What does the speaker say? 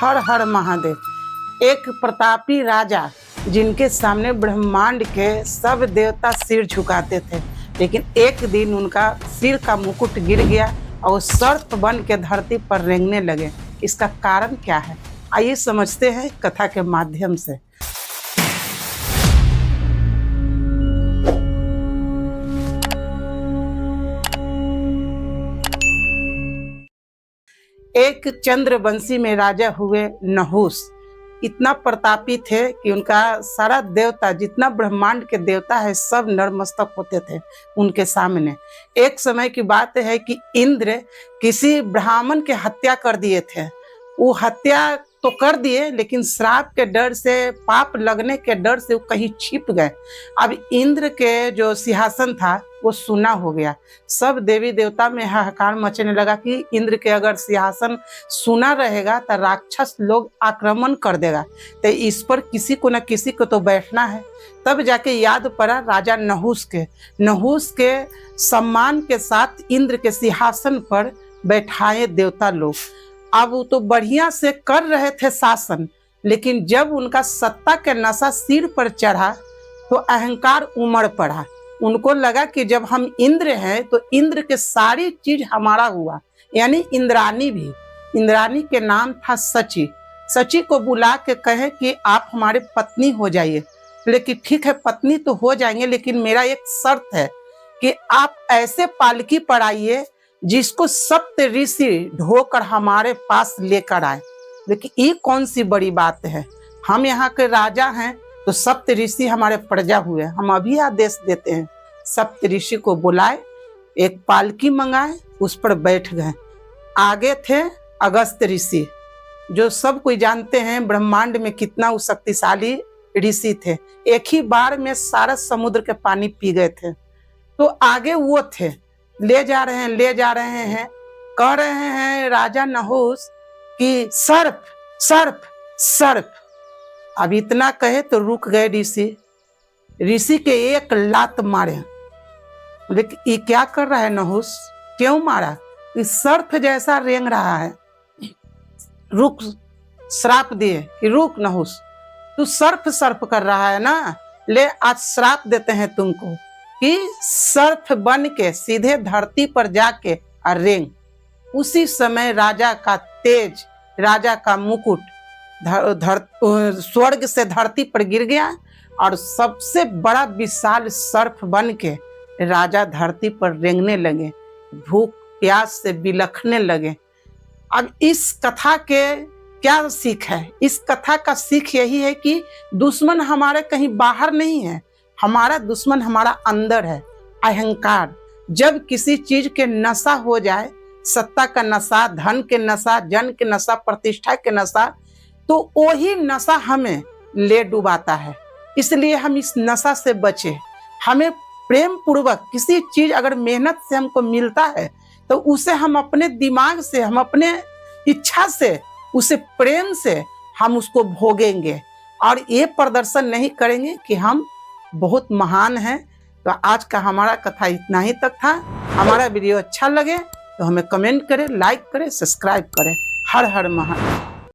हर हर महादेव। एक प्रतापी राजा जिनके सामने ब्रह्मांड के सब देवता सिर झुकाते थे, लेकिन एक दिन उनका सिर का मुकुट गिर गया और सर्प बन के धरती पर रेंगने लगे। इसका कारण क्या है, आइए समझते हैं कथा के माध्यम से। एक चंद्रवंशी में राजा हुए नहुस इतना प्रतापी थे कि उनका सारा देवता, जितना ब्रह्मांड के देवता है, सब नतमस्तक होते थे उनके सामने। एक समय की बात है कि इंद्र किसी ब्राह्मण के हत्या कर दिए थे। वो हत्या तो कर दिए, लेकिन श्राप के डर से, पाप लगने के डर से वो कहीं छिप गए। अब इंद्र के जो सिंहासन था वो सूना हो गया। सब देवी देवता में हाहाकार मचने लगा कि इंद्र के अगर सिंहासन सूना रहेगा तो राक्षस लोग आक्रमण कर देगा, तो इस पर किसी को न किसी को तो बैठना है। तब जाके याद पड़ा राजा नहुस के सम्मान के साथ इंद्र के सिंहासन पर बैठाए देवता लोग। अब वो तो बढ़िया से कर रहे थे शासन, लेकिन जब उनका सत्ता के नशा सिर पर चढ़ा तो अहंकार उमड़ पड़ा। उनको लगा कि जब हम इंद्र हैं तो इंद्र के सारी चीज हमारा हुआ, यानी इंद्रानी भी। इंद्रानी के नाम था सची। सची को बुला के कहे कि आप हमारे पत्नी हो जाइए। लेकिन ठीक है, पत्नी तो हो जाएंगे, लेकिन मेरा एक शर्त है कि आप ऐसे पालकी पर आइए जिसको सप्त ऋषि ढोकर हमारे पास लेकर आए। लेकिन ये कौन सी बड़ी बात है, हम यहाँ के राजा हैं तो सप्त ऋषि हमारे प्रजा हुए, हम अभी आदेश देते हैं। सप्त ऋषि को बुलाए, एक पालकी मंगाए, उस पर बैठ गए। आगे थे अगस्त ऋषि, जो सब कोई जानते हैं ब्रह्मांड में कितना वो शक्तिशाली ऋषि थे। एक ही बार में सारा समुद्र के पानी पी गए थे। तो आगे वो थे, ले जा रहे हैं, कह रहे हैं राजा नहुस कि सर्प सर्प सर्प। अब इतना कहे तो रुक गए ऋषि के एक लात मारे। लेकिन ये क्या कर रहा है नहुस, क्यों मारा? इस सर्प जैसा रेंग रहा है। रुक, श्राप दिए कि रुक नहुस, तू सर्प सर्प कर रहा है ना, ले आज श्राप देते हैं तुमको कि सर्प बन के सीधे धरती पर जाके और रेंग। उसी समय राजा का तेज, राजा का मुकुट स्वर्ग से धरती पर गिर गया और सबसे बड़ा विशाल सर्प बन के राजा धरती पर रेंगने लगे, भूख प्यास से बिलखने लगे। अब इस कथा के क्या सीख है? इस कथा का सीख यही है कि दुश्मन हमारे कहीं बाहर नहीं है, हमारा दुश्मन हमारा अंदर है, अहंकार। जब किसी चीज के नशा हो जाए, सत्ता का नशा, धन के नशा, जन के नशा, प्रतिष्ठा के नशा, तो वही नशा हमें ले डुबाता है। इसलिए हम इस नशा से बचे। हमें प्रेम पूर्वक किसी चीज अगर मेहनत से हमको मिलता है तो उसे हम अपने दिमाग से, हम अपने इच्छा से, उसे प्रेम से हम उसको भोगेंगे और ये प्रदर्शन नहीं करेंगे कि हम बहुत महान हैं। तो आज का हमारा कथा इतना ही तक था। हमारा वीडियो अच्छा लगे तो हमें कमेंट करें, लाइक करें, सब्सक्राइब करें। हर हर महादेव।